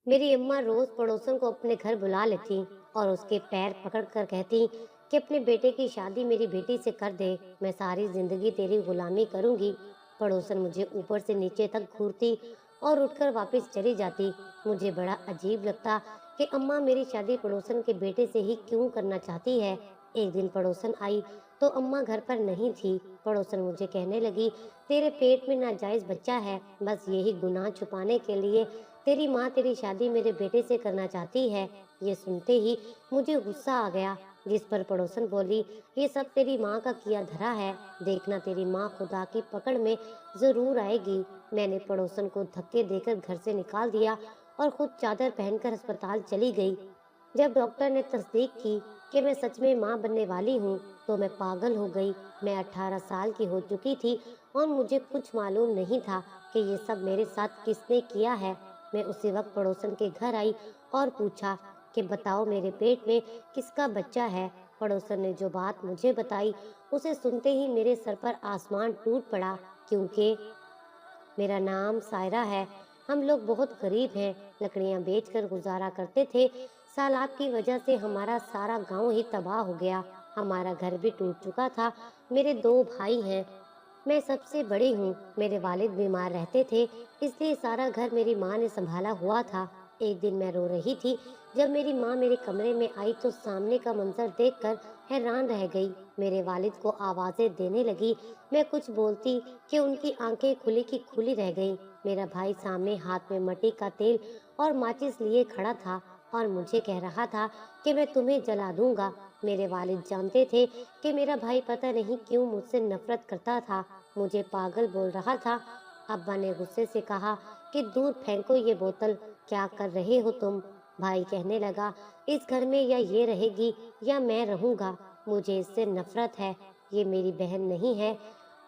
मेरी अम्मा रोज पड़ोसन को अपने घर बुला लेती और उसके पैर पकड़कर कहती कि अपने बेटे की शादी मेरी बेटी से कर दे, मैं सारी जिंदगी तेरी गुलामी करूंगी। पड़ोसन मुझे ऊपर से नीचे तक घूरती और उठकर वापस चली जाती। मुझे बड़ा अजीब लगता कि अम्मा मेरी शादी पड़ोसन के बेटे से ही क्यों करना चाहती है। एक दिन पड़ोसन आई तो अम्मा घर पर नहीं थी। पड़ोसन मुझे कहने लगी, तेरे पेट में नाजायज बच्चा है, बस यही गुनाह छुपाने के लिए तेरी माँ तेरी शादी मेरे बेटे से करना चाहती है। ये सुनते ही मुझे गुस्सा आ गया, जिस पर पड़ोसन बोली, ये सब तेरी माँ का किया धरा है, देखना तेरी माँ खुदा की पकड़ में जरूर आएगी। मैंने पड़ोसन को धक्के देकर घर से निकाल दिया और खुद चादर पहनकर अस्पताल चली गई। जब डॉक्टर ने तस्दीक की कि मैं सच में माँ बनने वाली हूँ, तो मैं पागल हो गई। मैं 18 साल की हो चुकी थी और मुझे कुछ मालूम नहीं था कि ये सब मेरे साथ किसने किया है। मैं उसी वक्त पड़ोसन के घर आई और पूछा कि बताओ मेरे पेट में किसका बच्चा है। पड़ोसन ने जो बात मुझे बताई, उसे सुनते ही मेरे सर पर आसमान टूट पड़ा, क्योंकि मेरा नाम सायरा है। हम लोग बहुत गरीब हैं, लकड़ियां बेचकर गुजारा करते थे। सैलाब की वजह से हमारा सारा गांव ही तबाह हो गया, हमारा घर भी टूट चुका था। मेरे दो भाई हैं, मैं सबसे बड़ी हूँ। मेरे वालिद बीमार रहते थे, इसलिए सारा घर मेरी माँ ने संभाला हुआ था। एक दिन मैं रो रही थी, जब मेरी माँ मेरे कमरे में आई तो सामने का मंजर देखकर हैरान रह गई। मेरे वालिद को आवाजें देने लगी, मैं कुछ बोलती कि उनकी आंखें खुली की खुली रह गईं। मेरा भाई सामने हाथ में मिट्टी का तेल और माचिस लिए खड़ा था और मुझे कह रहा था कि मैं तुम्हें जला दूंगा। मेरे वालिद जानते थे कि मेरा भाई पता नहीं क्यों मुझसे नफरत करता था, मुझे पागल बोल रहा था। अब्बा ने गुस्से से कहा कि दूर फेंको ये बोतल, क्या कर रहे हो तुम। भाई कहने लगा, इस घर में या ये रहेगी या मैं रहूंगा, मुझे इससे नफरत है, ये मेरी बहन नहीं है।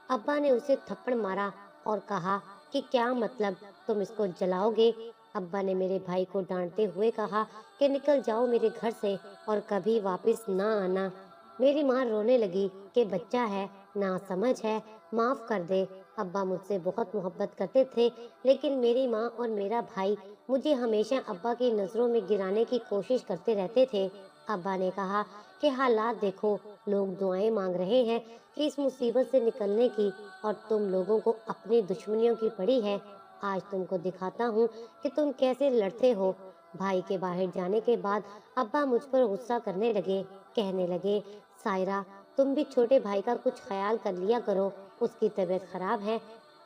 अब्बा ने उसे थप्पड़ मारा और कहा कि क्या मतलब, तुम इसको जलाओगे। अब्बा ने मेरे भाई को डांटते हुए कहा कि निकल जाओ मेरे घर से और कभी वापस ना आना। मेरी माँ रोने लगी कि बच्चा है, ना समझ है, माफ कर दे। अब्बा मुझसे बहुत मोहब्बत करते थे, लेकिन मेरी माँ और मेरा भाई मुझे हमेशा अब्बा की नज़रों में गिराने की कोशिश करते रहते थे। अब्बा ने कहा कि हालात देखो, लोग दुआएं मांग रहे हैं कि इस मुसीबत से निकलने की, और तुम लोगों को अपनी दुश्मनियों की पड़ी है। आज तुमको दिखाता हूँ कि तुम कैसे लड़ते हो। भाई के बाहर जाने के बाद अब्बा मुझ पर गुस्सा करने लगे, कहने लगे, सायरा तुम भी छोटे भाई का कुछ ख्याल कर लिया करो, उसकी तबीयत खराब है।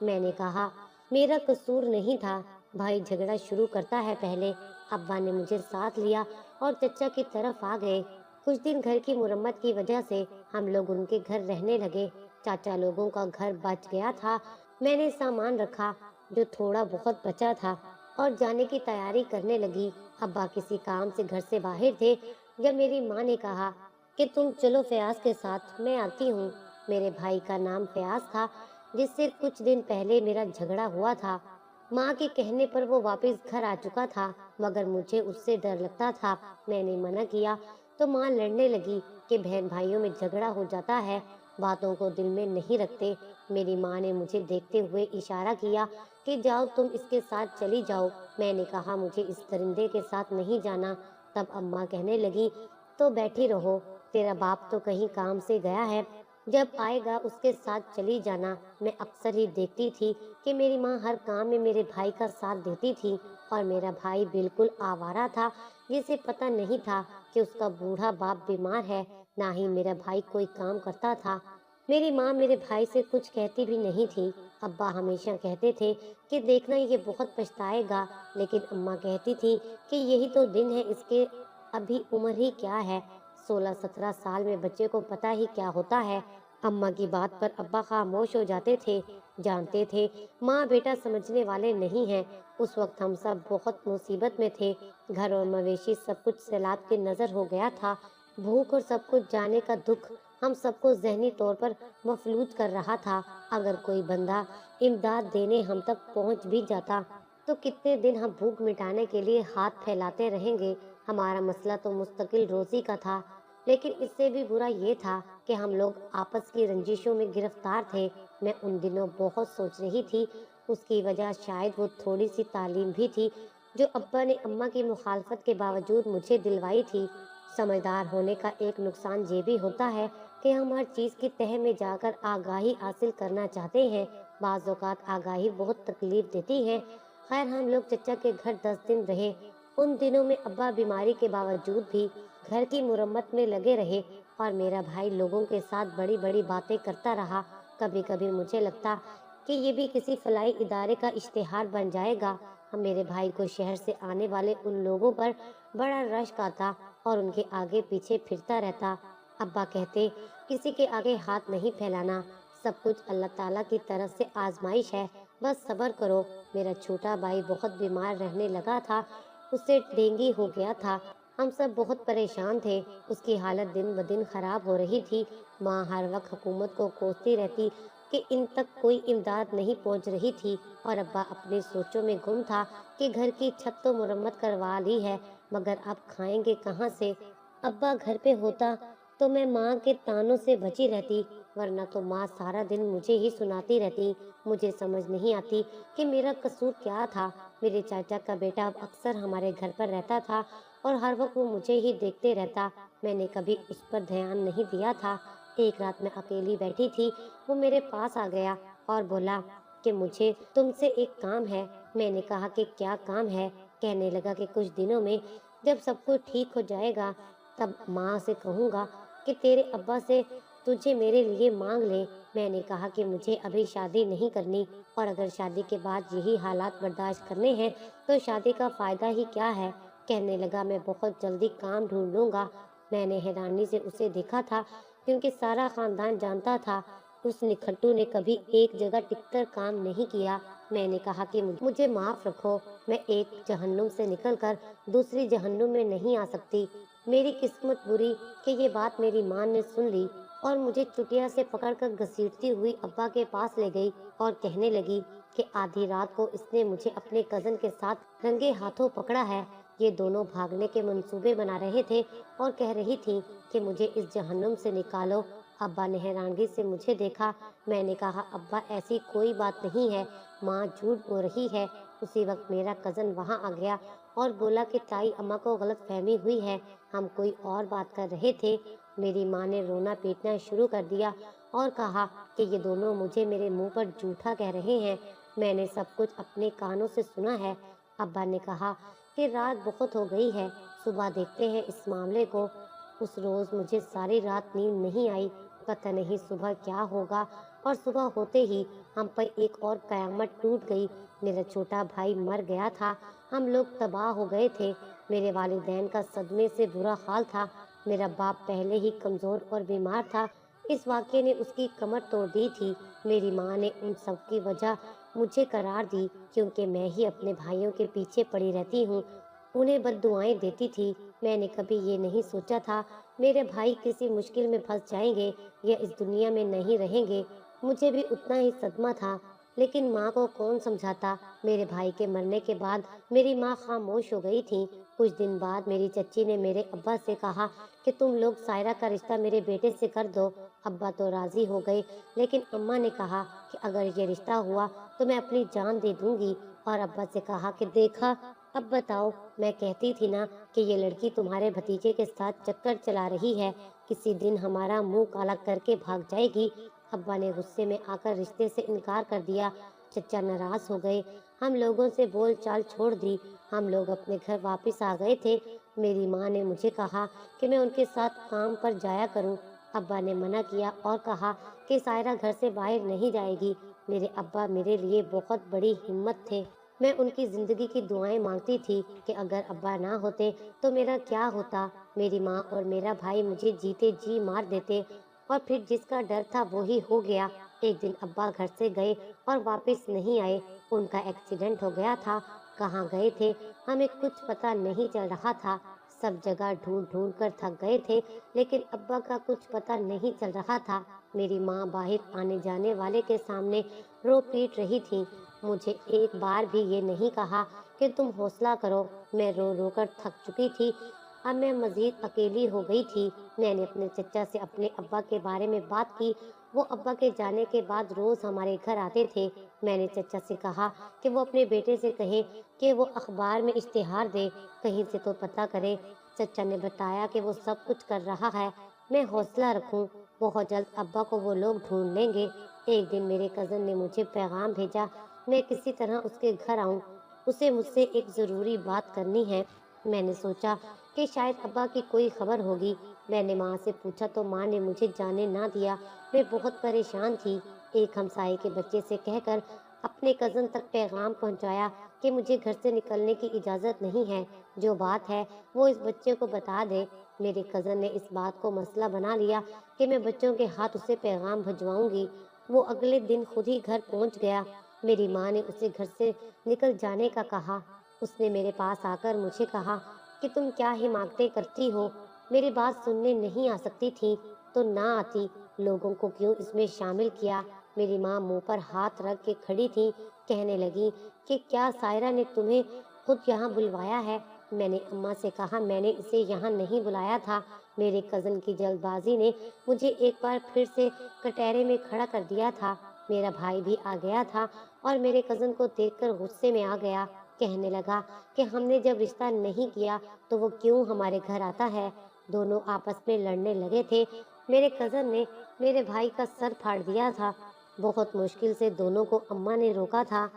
मैंने कहा, मेरा कसूर नहीं था, भाई झगड़ा शुरू करता है पहले। अब्बा ने मुझे साथ लिया और चचा की तरफ आ गए। कुछ दिन घर की मुरम्मत की वजह से हम लोग उनके घर रहने लगे। चाचा लोगों का घर बच गया था। मैंने सामान रखा जो थोड़ा बहुत बचा था और जाने की तैयारी करने लगी। अब्बा किसी काम से घर से बाहर थे, जब मेरी माँ ने कहा कि तुम चलो फयाज के साथ, मैं आती हूँ। मेरे भाई का नाम फयाज था, जिससे कुछ दिन पहले मेरा झगड़ा हुआ था। माँ के कहने पर वो वापस घर आ चुका था, मगर मुझे उससे डर लगता था। मैंने मना किया तो माँ लड़ने लगी कि बहन भाइयों में झगड़ा हो जाता है, बातों को दिल में नहीं रखते। मेरी माँ ने मुझे देखते हुए इशारा किया कि जाओ तुम इसके साथ चली जाओ। मैंने कहा मुझे इस दरिंदे के साथ नहीं जाना। तब अम्मा कहने लगी, तो बैठी रहो, तेरा बाप तो कहीं काम से गया है, जब आएगा उसके साथ चली जाना। मैं अक्सर ही देखती थी कि मेरी माँ हर काम में मेरे भाई का साथ देती थी, और मेरा भाई बिल्कुल आवारा था, जिसे पता नहीं था कि उसका बूढ़ा बाप बीमार है। ना ही मेरा भाई कोई काम करता था। मेरी माँ मेरे भाई से कुछ कहती भी नहीं थी। अब्बा हमेशा कहते थे कि देखना ये बहुत पछताएगा, लेकिन अम्मा कहती थी कि यही तो दिन है इसके, अभी उम्र ही क्या है, 16-17 साल में बच्चे को पता ही क्या होता है। अम्मा की बात पर अब्बा खामोश हो जाते थे, जानते थे माँ बेटा समझने वाले नहीं हैं। उस वक्त हम सब बहुत मुसीबत में थे, घर और मवेशी सब कुछ सैलाब की नजर हो गया था। भूख और सब कुछ जाने का दुख हम सबको जहनी तौर पर मफलूज कर रहा था। अगर कोई बंदा इमदाद देने हम तक पहुंच भी जाता, तो कितने दिन हम भूख मिटाने के लिए हाथ फैलाते रहेंगे। हमारा मसला तो मुस्तकिल रोजी का था, लेकिन इससे भी बुरा ये था कि हम लोग आपस की रंजिशों में गिरफ्तार थे। मैं उन दिनों बहुत सोच रही थी, उसकी वजह शायद वो थोड़ी सी तालीम भी थी जो अब्बा ने अम्मा की मुखालफत के बावजूद मुझे दिलवाई थी। समझदार होने का एक नुकसान ये भी होता है कि हम हर चीज़ की तह में जाकर आगाही हासिल करना चाहते हैं। बाज़ औक़ात आगाही बहुत तकलीफ देती है। खैर, हम लोग चचा के घर 10 दिन रहे। उन दिनों में अब्बा बीमारी के बावजूद भी घर की मुरम्मत में लगे रहे और मेरा भाई लोगों के साथ बड़ी बड़ी बातें करता रहा। कभी कभी मुझे लगता कि ये भी किसी फलाही इदारे का इश्तिहार बन जाएगा। हम मेरे भाई को शहर से आने वाले उन लोगों पर बड़ा रश्क आता और उनके आगे पीछे फिरता रहता। अब्बा कहते, किसी के आगे हाथ नहीं फैलाना, सब कुछ अल्लाह ताला की तरफ से आजमाइश है, बस सब्र करो। मेरा छोटा भाई बहुत बीमार रहने लगा था, उससे डेंगू हो गया था। हम सब बहुत परेशान थे, उसकी हालत दिन ब दिन खराब हो रही थी। माँ हर वक्त हुकूमत को कोसती रहती कि इन तक कोई इमदाद नहीं पहुंच रही थी और अब्बा अपनी सोचों में गुम था कि घर की छत तो मुरम्मत करवा ली है, मगर अब खाएंगे कहाँ से। अब्बा घर पे होता तो मैं माँ के तानों से बची रहती, वरना तो माँ सारा दिन मुझे ही सुनाती रहती। मुझे समझ नहीं आती कि मेरा कसूर क्या था। मेरे चाचा का बेटा अब अक्सर हमारे घर पर रहता था और हर वक्त वो मुझे ही देखते रहता। मैंने कभी उस पर ध्यान नहीं दिया था। एक रात मैं अकेली बैठी थी, वो मेरे पास आ गया और बोला कि मुझे तुमसे एक काम है। मैंने कहा कि क्या काम है। कहने लगा कि कुछ दिनों में जब सब कुछ ठीक हो जाएगा तब माँ से कहूँगा कि तेरे अब्बा से तुझे मेरे लिए मांग ले। मैंने कहा कि मुझे अभी शादी नहीं करनी और अगर शादी के बाद यही हालात बर्दाश्त करने हैं तो शादी का फ़ायदा ही क्या है। कहने लगा, मैं बहुत जल्दी काम ढूंढ लूँगा। मैंने हैरानी से उसे देखा था क्योंकि सारा खानदान जानता था उस निखट्टू ने कभी एक जगह टिककर काम नहीं किया। मैंने कहा कि मुझे माफ़ रखो, मैं एक जहन्नुम से निकलकर दूसरी जहन्नुम में नहीं आ सकती। मेरी किस्मत बुरी कि ये बात मेरी माँ ने सुन ली और मुझे चुटिया से पकड़कर घसीटती हुई अब्बा के पास ले गई और कहने लगी कि आधी रात को इसने मुझे अपने कज़न के साथ रंगे हाथों पकड़ा है। ये दोनों भागने के मंसूबे बना रहे थे और कह रही थी कि मुझे इस जहन्नुम से निकालो। अब्बा ने हैरानगी से मुझे देखा। मैंने कहा, अब्बा ऐसी कोई बात नहीं है, माँ झूठ बोल रही है। उसी वक्त मेरा कज़न वहाँ आ गया और बोला कि ताई अम्मा को गलत फहमी हुई है, हम कोई और बात कर रहे थे। मेरी माँ ने रोना पीटना शुरू कर दिया और कहा कि ये दोनों मुझे मेरे मुंह पर झूठा कह रहे हैं। मैंने सब कुछ अपने कानों से सुना है। अब्बा ने कहा कि रात बहुत हो गई है, सुबह देखते हैं इस मामले को। उस रोज़ मुझे सारी रात नींद नहीं आई। पता नहीं सुबह क्या होगा और सुबह होते ही हम पर एक और कयामत टूट गई। मेरा छोटा भाई मर गया था, हम लोग तबाह हो गए थे। मेरे वालिदैन का सदमे से बुरा हाल था। मेरा बाप पहले ही कमज़ोर और बीमार था। इस वाक़ये ने उसकी कमर तोड़ दी थी। मेरी माँ ने उन सब की वजह मुझे करार दी क्योंकि मैं ही अपने भाइयों के पीछे पड़ी रहती हूँ, उन्हें बद्दुआएं देती थी। मैंने कभी ये नहीं सोचा था मेरे भाई किसी मुश्किल में फंस जाएंगे या इस दुनिया में नहीं रहेंगे। मुझे भी उतना ही सदमा था, लेकिन माँ को कौन समझाता। मेरे भाई के मरने के बाद मेरी माँ खामोश हो गई थी। कुछ दिन बाद मेरी चच्ची ने मेरे अब्बा से कहा कि तुम लोग सायरा का रिश्ता मेरे बेटे से कर दो। अब्बा तो राजी हो गए, लेकिन अम्मा ने कहा कि अगर ये रिश्ता हुआ तो मैं अपनी जान दे दूंगी। और अब्बा से कहा कि देखा, अब बताओ, मैं कहती थी ना कि ये लड़की तुम्हारे भतीजे के साथ चक्कर चला रही है, किसी दिन हमारा मुंह काला करके भाग जाएगी। अब्बा ने गुस्से में आकर रिश्ते से इनकार कर दिया। चचा नाराज हो गए, हम लोगों से बोल चाल छोड़ दी। हम लोग अपने घर वापस आ गए थे। मेरी माँ ने मुझे कहा कि मैं उनके साथ काम पर जाया करूं। अब्बा ने मना किया और कहा कि सायरा घर से बाहर नहीं जाएगी। मेरे अब्बा मेरे लिए बहुत बड़ी हिम्मत थे। मैं उनकी ज़िंदगी की दुआएं मांगती थी कि अगर अब्बा ना होते तो मेरा क्या होता। मेरी माँ और मेरा भाई मुझे जीते जी मार देते और फिर जिसका डर था वो ही हो गया। एक दिन अब्बा घर से गए और वापस नहीं आए। उनका एक्सीडेंट हो गया था। कहाँ गए थे हमें कुछ पता नहीं चल रहा था। सब जगह ढूंढ ढूंढ कर थक गए थे, लेकिन अब्बा का कुछ पता नहीं चल रहा था। मेरी माँ बाहर आने जाने वाले के सामने रो पीट रही थी। मुझे एक बार भी ये नहीं कहा कि तुम हौसला करो। मैं रो रो कर थक चुकी थी। अब मैं मजीद अकेली हो गई थी। मैंने अपने चचा से अपने अब्बा के बारे में बात की। वो अब्बा के जाने के बाद रोज हमारे घर आते थे। मैंने चचा से कहा कि वो अपने बेटे से कहे कि वो अखबार में इश्तिहार दे, कहीं से तो पता करे। चचा ने बताया कि वो सब कुछ कर रहा है, मैं हौसला रखूं, बहुत जल्द अब्बा को वो लोग ढूंढ लेंगे। एक दिन मेरे कज़न ने मुझे पैगाम भेजा, मैं किसी तरह उसके घर आऊं, उसे मुझसे एक ज़रूरी बात करनी है। मैंने सोचा कि शायद अब्बा की कोई खबर होगी। मैंने माँ से पूछा तो माँ ने मुझे जाने ना दिया। मैं बहुत परेशान थी। एक हमसाये के बच्चे से कहकर अपने कज़न तक पैगाम पहुंचाया कि मुझे घर से निकलने की इजाज़त नहीं है, जो बात है वो इस बच्चे को बता दे। मेरे कज़न ने इस बात को मसला बना लिया कि मैं बच्चों के हाथ उसे पैगाम भिजवाऊंगी। वो अगले दिन खुद ही घर पहुंच गया। मेरी माँ ने उसे घर से निकल जाने का कहा। उसने मेरे पास आकर मुझे कहा कि तुम क्या हिमाकतें करती हो, मेरी बात सुनने नहीं आ सकती थी तो ना आती, लोगों को क्यों इसमें शामिल किया। मेरी माँ मुंह पर हाथ रख के खड़ी थी, कहने लगी कि क्या सायरा ने तुम्हें खुद यहाँ बुलवाया है। मैंने अम्मा से कहा मैंने इसे यहाँ नहीं बुलाया था। मेरे कज़न की जल्दबाजी ने मुझे एक बार फिर से कटहरे में खड़ा कर दिया था। मेरा भाई भी आ गया था और मेरे कज़न को देखकर गुस्से में आ गया। कहने लगा कि हमने जब रिश्ता नहीं किया तो वो क्यों हमारे घर आता है। दोनों आपस में लड़ने लगे थे। मेरे कज़न ने मेरे भाई का सर फाड़ दिया था। बहुत मुश्किल से दोनों को अम्मा ने रोका था।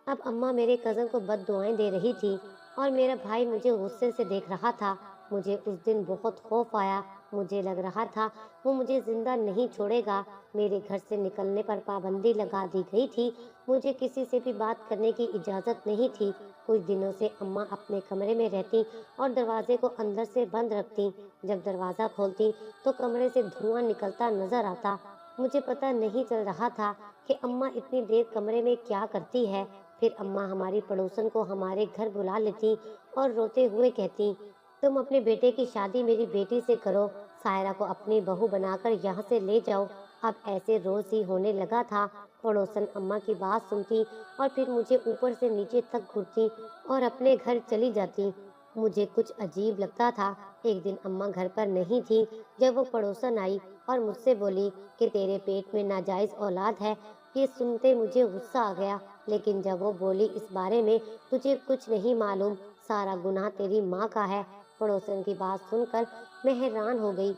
अब अम्मा मेरे कज़न को बद्दुआएं दे रही थी और मेरा भाई मुझे गुस्से से देख रहा था। मुझे उस दिन बहुत खौफ आया। मुझे लग रहा था वो मुझे जिंदा नहीं छोड़ेगा। मेरे घर से निकलने पर पाबंदी लगा दी गई थी। मुझे किसी से भी बात करने की इजाज़त नहीं थी। कुछ दिनों से अम्मा अपने कमरे में रहती और दरवाजे को अंदर से बंद रखती। जब दरवाज़ा खोलती तो कमरे से धुआं निकलता नजर आता। मुझे पता नहीं चल रहा था कि अम्मा इतनी देर कमरे में क्या करती है। फिर अम्मा हमारी पड़ोसन को हमारे घर बुला लेती और रोते हुए कहती, तुम अपने बेटे की शादी मेरी बेटी से करो, सायरा को अपनी बहू बनाकर यहाँ से ले जाओ। अब ऐसे रोज ही होने लगा था। पड़ोसन अम्मा की बात सुनती और फिर मुझे ऊपर से नीचे तक घूरती और अपने घर चली जाती। मुझे कुछ अजीब लगता था। एक दिन अम्मा घर पर नहीं थी जब वो पड़ोसन आई और मुझसे बोली कि तेरे पेट में नाजायज औलाद है। ये सुनते मुझे गुस्सा आ गया, लेकिन जब वो बोली इस बारे में तुझे कुछ नहीं मालूम, सारा गुनाह तेरी माँ का है। पड़ोसन की बात सुनकर मैं हैरान हो गई।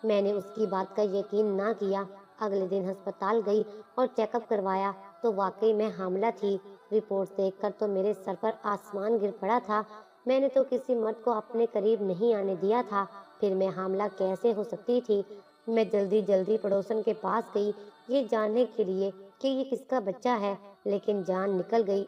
मैंने उसकी बात का यकीन ना किया। अगले दिन अस्पताल गई और चेकअप करवाया तो वाकई मैं हामिला थी। रिपोर्ट देखकर तो मेरे सर पर आसमान गिर पड़ा था। मैंने तो किसी मर्द को अपने करीब नहीं आने दिया था, फिर मैं हामिला कैसे हो सकती थी। मैं जल्दी जल्दी पड़ोसन के पास गई ये जानने के लिए कि ये किसका बच्चा है, लेकिन जान निकल गई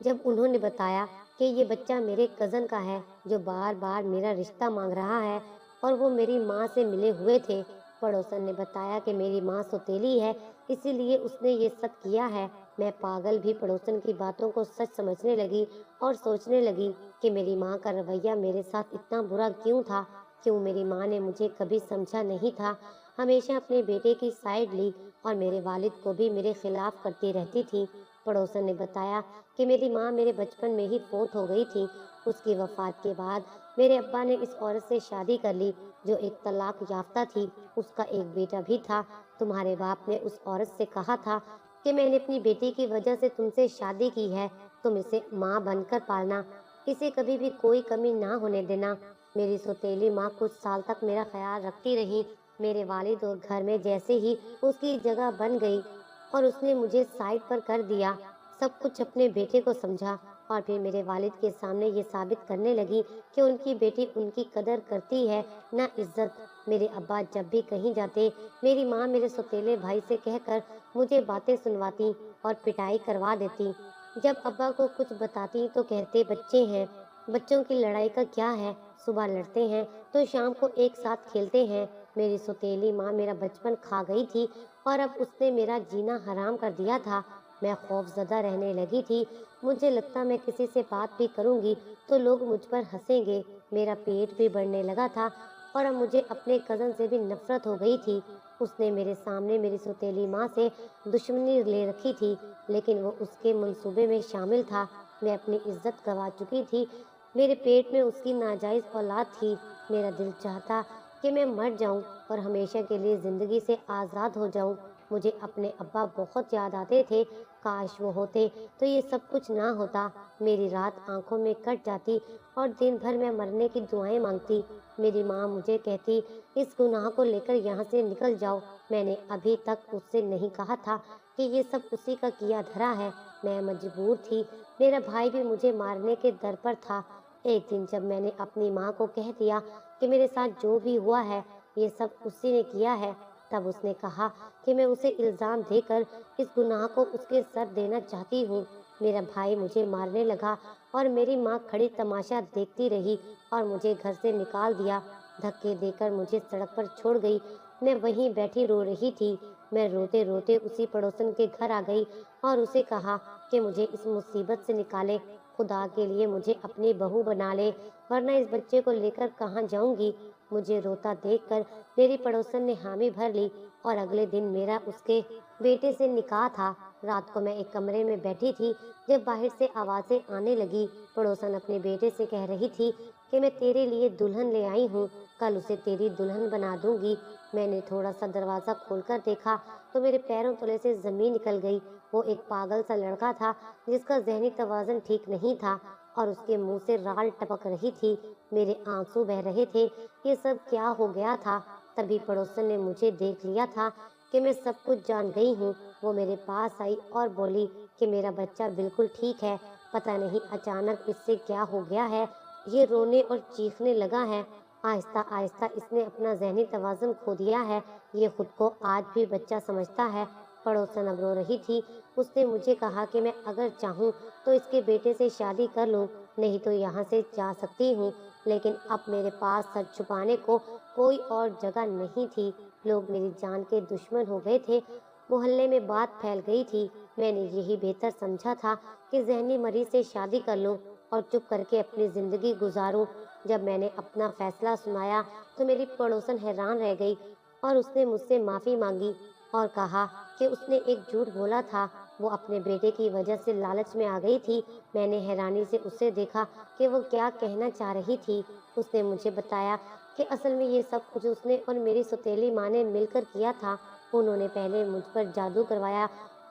जब उन्होंने बताया कि ये बच्चा मेरे कज़न का है जो बार बार मेरा रिश्ता मांग रहा है और वो मेरी माँ से मिले हुए थे। पड़ोसन ने बताया कि मेरी माँ सौतेली है, इसीलिए उसने ये सब किया है। मैं पागल भी पड़ोसन की बातों को सच समझने लगी और सोचने लगी कि मेरी माँ का रवैया मेरे साथ इतना बुरा क्यों था। क्यों मेरी माँ ने मुझे कभी समझा नहीं था, हमेशा अपने बेटे की साइड ली और मेरे वालिद को भी मेरे खिलाफ करती रहती थी। पड़ोसन ने बताया कि मेरी माँ मेरे बचपन में ही फौत हो गई थी। उसकी वफात के बाद मेरे अब्बा ने इस औरत से शादी कर ली जो एक तलाक याफ्ता थी। उसका एक बेटा भी था। तुम्हारे बाप ने उस औरत से कहा था कि मैंने अपनी बेटी की वजह से तुमसे शादी की है, तुम इसे माँ बनकर पालना, इसे कभी भी कोई कमी ना होने देना। मेरी सौतेली माँ कुछ साल तक मेरा ख्याल रखती रही। मेरे वालिद और घर में जैसे ही उसकी जगह बन गई और उसने मुझे साइड पर कर दिया, सब कुछ अपने बेटे को समझा और फिर मेरे वालिद के सामने ये साबित करने लगी कि उनकी बेटी उनकी कदर करती है ना इज्जत। मेरे अब्बा जब भी कहीं जाते मेरी माँ मेरे सौतेले भाई से कहकर मुझे बातें सुनवाती और पिटाई करवा देती। जब अब्बा को कुछ बताती तो कहते बच्चे हैं, बच्चों की लड़ाई का क्या है, सुबह लड़ते हैं तो शाम को एक साथ खेलते हैं। मेरी सौतेली माँ मेरा बचपन खा गई थी और अब उसने मेरा जीना हराम कर दिया था। मैं खौफजदा रहने लगी थी। मुझे लगता मैं किसी से बात भी करूंगी तो लोग मुझ पर हंसेंगे। मेरा पेट भी बढ़ने लगा था और अब मुझे अपने कज़न से भी नफरत हो गई थी। उसने मेरे सामने मेरी सौतेली माँ से दुश्मनी ले रखी थी, लेकिन वो उसके मंसूबे में शामिल था। मैं अपनी इज्जत गंवा चुकी थी। मेरे पेट में उसकी नाजायज़ औलाद थी। मेरा दिल चाहता कि मैं मर जाऊं और हमेशा के लिए ज़िंदगी से आज़ाद हो जाऊं। मुझे अपने अब्बा बहुत याद आते थे। काश वो होते तो ये सब कुछ ना होता। मेरी रात आंखों में कट जाती और दिन भर मैं मरने की दुआएं मांगती। मेरी माँ मुझे कहती, इस गुनाह को लेकर यहाँ से निकल जाओ। मैंने अभी तक उससे नहीं कहा था कि ये सब उसी का किया धरा है। मैं मजबूर थी। मेरा भाई भी मुझे मारने के दर पर था। एक दिन जब मैंने अपनी माँ को कह दिया कि मेरे साथ जो भी हुआ है ये सब उसी ने किया है, तब उसने कहा कि मैं उसे इल्ज़ाम देकर इस गुनाह को उसके सर देना चाहती हूँ। मेरा भाई मुझे मारने लगा और मेरी माँ खड़ी तमाशा देखती रही और मुझे घर से निकाल दिया। धक्के देकर मुझे सड़क पर छोड़ गई। मैं वहीं बैठी रो रही थी। मैं रोते रोते उसी पड़ोसन के घर आ गई और उसे कहा कि मुझे इस मुसीबत से निकाले। खुदा के लिए मुझे अपनी बहू बना ले, वरना इस बच्चे को लेकर कहाँ जाऊंगी। मुझे रोता देखकर मेरी पड़ोसन ने हामी भर ली और अगले दिन मेरा उसके बेटे से निकाह था। रात को मैं एक कमरे में बैठी थी जब बाहर से आवाज़ें आने लगी। पड़ोसन अपने बेटे से कह रही थी कि मैं तेरे लिए दुल्हन ले आई हूँ, कल उसे तेरी दुल्हन बना दूंगी। मैंने थोड़ा सा दरवाज़ा खोलकर देखा तो मेरे पैरों तले से ज़मीन निकल गई। वो एक पागल सा लड़का था जिसका ज़हनी तवाज़ुन ठीक नहीं था और उसके मुंह से राल टपक रही थी। मेरे आंसू बह रहे थे। ये सब क्या हो गया था? तभी पड़ोसन ने मुझे देख लिया था कि मैं सब कुछ जान गई हूँ। वो मेरे पास आई और बोली कि मेरा बच्चा बिल्कुल ठीक है, पता नहीं अचानक इससे क्या हो गया है, ये रोने और चीखने लगा है। आहिस्ता आहिस्ता इसने अपना ज़हनी तवाज़ुन खो दिया है। ये खुद को आज भी बच्चा समझता है। पड़ोसन अब रो रही थी। उसने मुझे कहा कि मैं अगर चाहूँ तो इसके बेटे से शादी कर लूँ, नहीं तो यहाँ से जा सकती हूँ। लेकिन अब मेरे पास सच छुपाने को कोई और जगह नहीं थी। लोग मेरी जान के दुश्मन हो गए थे। मोहल्ले में बात फैल गई थी। मैंने यही बेहतर समझा था कि ज़हनी मरीज से शादी कर लूँ और चुप करके अपनी ज़िंदगी गुजारूँ। जब मैंने अपना फैसला सुनाया तो मेरी पड़ोसन हैरान रह गई और उसने मुझसे माफ़ी मांगी और कहा कि उसने एक झूठ बोला था। वो अपने बेटे की वजह से लालच में आ गई थी। मैंने हैरानी से उससे देखा कि वो क्या कहना चाह रही थी। उसने मुझे बताया कि असल में ये सब कुछ उसने और मेरी सौतेली माँ ने मिलकर किया था। उन्होंने पहले मुझ पर जादू करवाया,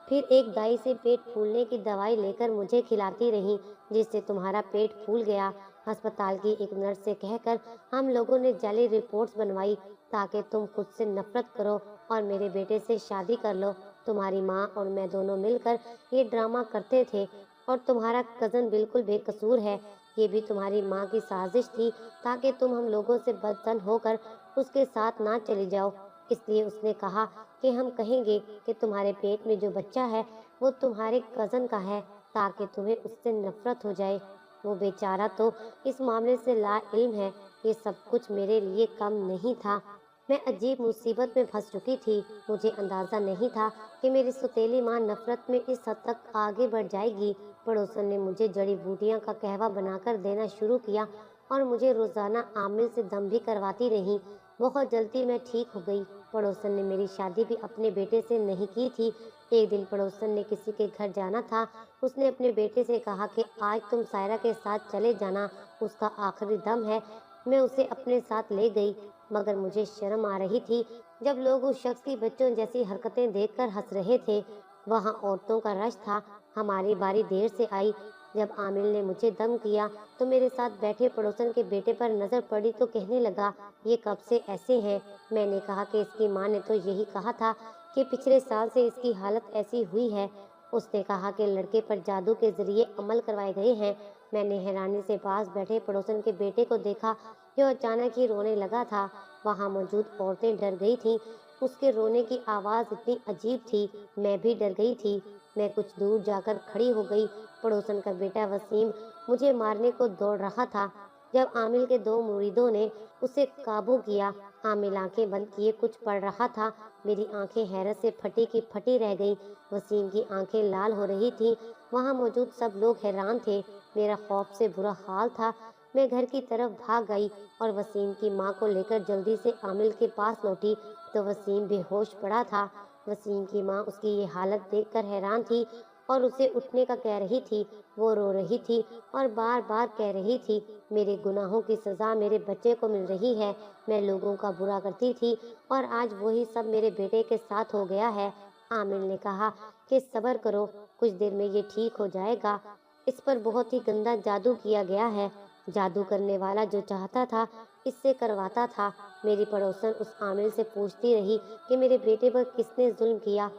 फिर एक दाई से पेट फूलने की दवाई लेकर मुझे खिलाती रहीं, जिससे तुम्हारा पेट फूल गया। अस्पताल की एक नर्स से कहकर हम लोगों ने जाली रिपोर्ट्स बनवाई ताकि तुम खुद से नफरत करो और मेरे बेटे से शादी कर लो। तुम्हारी माँ और मैं दोनों मिलकर ये ड्रामा करते थे और तुम्हारा कज़न बिल्कुल बेकसूर है। ये भी तुम्हारी माँ की साजिश थी ताकि तुम हम लोगों से बदतन होकर उसके साथ ना चली जाओ। इसलिए उसने कहा कि हम कहेंगे कि तुम्हारे पेट में जो बच्चा है वो तुम्हारे कज़न का है ताकि तुम्हें उससे नफरत हो जाए। वो बेचारा तो इस मामले से लाइल्म है। ये सब कुछ मेरे लिए कम नहीं था। मैं अजीब मुसीबत में फंस चुकी थी। मुझे अंदाजा नहीं था कि मेरी सौतेली माँ नफरत में इस हद तक आगे बढ़ जाएगी। पड़ोसन ने मुझे जड़ी बूटियां का कहवा बनाकर देना शुरू किया और मुझे रोजाना आमिल से दम भी करवाती रही। बहुत जल्दी मैं ठीक हो गई। पड़ोसन ने मेरी शादी भी अपने बेटे से नहीं की थी। एक दिन पड़ोसन ने किसी के घर जाना था। उसने अपने बेटे से कहा कि आज तुम सायरा के साथ चले जाना, उसका आखिरी दम है। मैं उसे अपने साथ ले गई, मगर मुझे शर्म आ रही थी जब लोग उस शख्स की बच्चों जैसी हरकतें देखकर हंस रहे थे। वहाँ औरतों का रश था। हमारी बारी देर से आई। जब आमिल ने मुझे दम किया तो मेरे साथ बैठे पड़ोसन के बेटे पर नजर पड़ी तो कहने लगा, ये कब से ऐसे हैं? मैंने कहा कि इसकी माँ ने तो यही कहा था कि पिछले साल से इसकी हालत ऐसी हुई है। उसने कहा कि लड़के पर जादू के जरिए अमल करवाए गए हैं। मैंने हैरानी से पास बैठे पड़ोसन के बेटे को देखा जो अचानक ही रोने लगा था। वहाँ मौजूद औरतें डर गई थीं। उसके रोने की आवाज़ इतनी अजीब थी, मैं भी डर गई थी। मैं कुछ दूर जाकर खड़ी हो गई। पड़ोसन का बेटा वसीम मुझे मारने को दौड़ रहा था। जब आमिल के दो मुरीदों ने उसे काबू किया, आमिल आंखें बंद किए कुछ पढ़ रहा था। मेरी आंखें हैरत से फटी की फटी रह गईं। वसीम की आंखें लाल हो रही थीं। वहाँ मौजूद सब लोग हैरान थे। मेरा खौफ से बुरा हाल था। मैं घर की तरफ भाग गई और वसीम की माँ को लेकर जल्दी से आमिल के पास लौटी तो वसीम बेहोश पड़ा था। वसीम की माँ उसकी ये हालत देखकर हैरान थी और उसे उठने का कह रही थी। वो रो रही थी और बार बार कह रही थी, मेरे गुनाहों की सज़ा मेरे बच्चे को मिल रही है। मैं लोगों का बुरा करती थी और आज वही सब मेरे बेटे के साथ हो गया है। आमिर ने कहा कि सब्र करो, कुछ देर में ये ठीक हो जाएगा। इस पर बहुत ही गंदा जादू किया गया है। जादू करने वाला जो चाहता था इससे करवाता था। मेरी पड़ोसन उस आमिर से पूछती रही कि मेरे बेटे पर किसने जुल्म किया।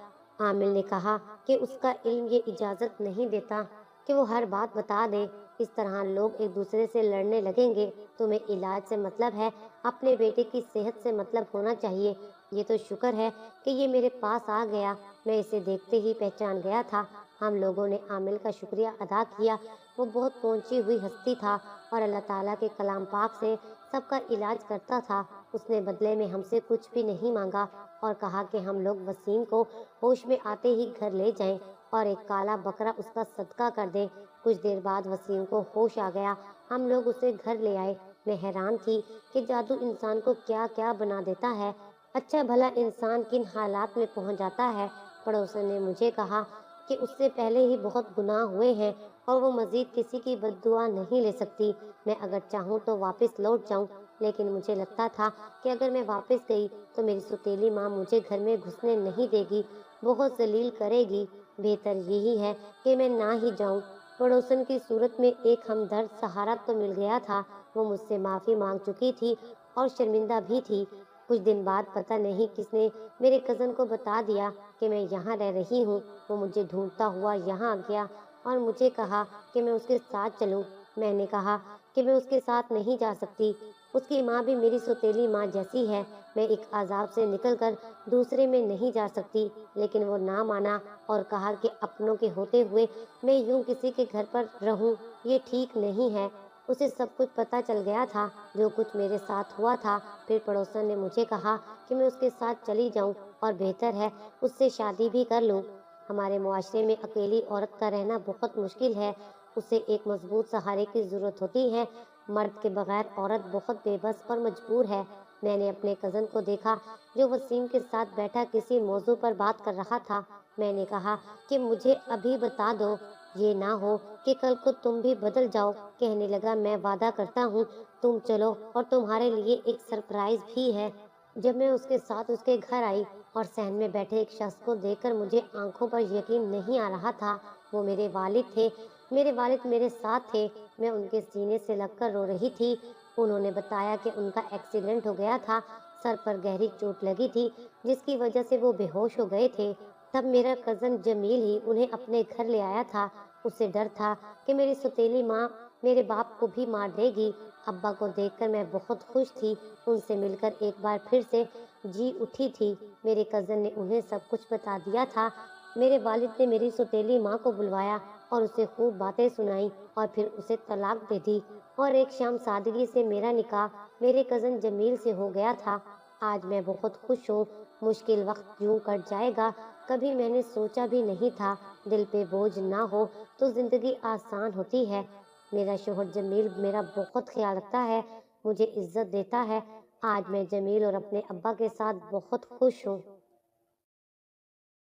आमिर ने कहा कि उसका इल्म ये इजाज़त नहीं देता कि वो हर बात बता दे। इस तरह लोग एक दूसरे से लड़ने लगेंगे। तुम्हें इलाज से मतलब है, अपने बेटे की सेहत से मतलब होना चाहिए। ये तो शुक्र है कि ये मेरे पास आ गया। मैं इसे देखते ही पहचान गया था। हम लोगों ने आमिर का शुक्रिया अदा किया। वो बहुत पहुंची हुई हस्ती था और अल्लाह ताला के कलाम पाक से सबका इलाज करता था। उसने बदले में हमसे कुछ भी नहीं मांगा और कहा कि हम लोग वसीम को होश में आते ही घर ले जाएं और एक काला बकरा उसका सदका कर दें। कुछ देर बाद वसीम को होश आ गया। हम लोग उसे घर ले आए। मैं हैरान थी कि जादू इंसान को क्या क्या बना देता है। अच्छा भला इंसान किन हालात में पहुंच जाता है। पड़ोसन ने मुझे कहा कि उससे पहले ही बहुत गुनाह हुए हैं और वो मजीद किसी की बद्दुआ नहीं ले सकती। मैं अगर चाहूँ तो वापस लौट जाऊँ, लेकिन मुझे लगता था कि अगर मैं वापस गई तो मेरी सौतेली माँ मुझे घर में घुसने नहीं देगी, बहुत जलील करेगी। बेहतर यही है कि मैं ना ही जाऊँ। पड़ोसन की सूरत में एक हमदर्द सहारा तो मिल गया था। वो मुझसे माफ़ी मांग चुकी थी और शर्मिंदा भी थी। कुछ दिन बाद पता नहीं किसने मेरे कज़न को बता दिया कि मैं यहाँ रह रही हूँ। वो मुझे ढूंढता हुआ यहाँ आ गया और मुझे कहा कि मैं उसके साथ चलूँ। मैंने कहा कि मैं उसके साथ नहीं जा सकती। उसकी माँ भी मेरी सौतेली माँ जैसी है। मैं एक अजाब से निकलकर दूसरे में नहीं जा सकती, लेकिन वो ना माना और कहा कि अपनों के होते हुए मैं यूं किसी के घर पर रहूं, ये ठीक नहीं है। उसे सब कुछ पता चल गया था, जो कुछ मेरे साथ हुआ था। फिर पड़ोसन ने मुझे कहा कि मैं उसके साथ चली जाऊं और बेहतर है उससे शादी भी कर लूं। हमारे मुआशरे में अकेली औरत का रहना बहुत मुश्किल है। उसे एक मजबूत सहारे की ज़रूरत होती है। मर्द के बगैर औरत बहुत बेबस और मजबूर है। मैंने अपने कज़न को देखा जो वसीम के साथ बैठा किसी मौजू पर बात कर रहा था। मैंने कहा कि मुझे अभी बता दो, ये ना हो कि कल को तुम भी बदल जाओ। कहने लगा, मैं वादा करता हूँ तुम चलो और तुम्हारे लिए एक सरप्राइज भी है। जब मैं उसके साथ उसके घर आई और सहन में बैठे एक शख्स को देखकर मुझे आंखों पर यकीन नहीं आ रहा था। वो मेरे वालिद थे। मेरे वालिद मेरे साथ थे। मैं उनके सीने से लगकर रो रही थी। उन्होंने बताया कि उनका एक्सीडेंट हो गया था। सर पर गहरी चोट लगी थी जिसकी वजह से वो बेहोश हो गए थे। तब मेरा कज़न जमील ही उन्हें अपने घर ले आया था। उसे डर था कि मेरी सौतेली माँ मेरे बाप को भी मार देगी। अब्बा को देखकर मैं बहुत खुश थी। उनसे मिलकर एक बार फिर से जी उठी थी। मेरे कज़न ने उन्हें सब कुछ बता दिया था। मेरे वालिद ने मेरी सौतेली माँ को बुलवाया और उसे खूब बातें सुनाई और फिर उसे तलाक दे दी। और एक शाम सादगी से मेरा निकाह मेरे कज़न जमील से हो गया था। आज मैं बहुत खुश हूँ। मुश्किल वक्त यूं कट जाएगा, कभी मैंने सोचा भी नहीं था। दिल पे बोझ ना हो तो जिंदगी आसान होती है। मेरा शोहर जमील मेरा बहुत ख्याल रखता है, मुझे इज्जत देता है। आज मैं जमील और अपने अब्बा के साथ बहुत खुश हूँ।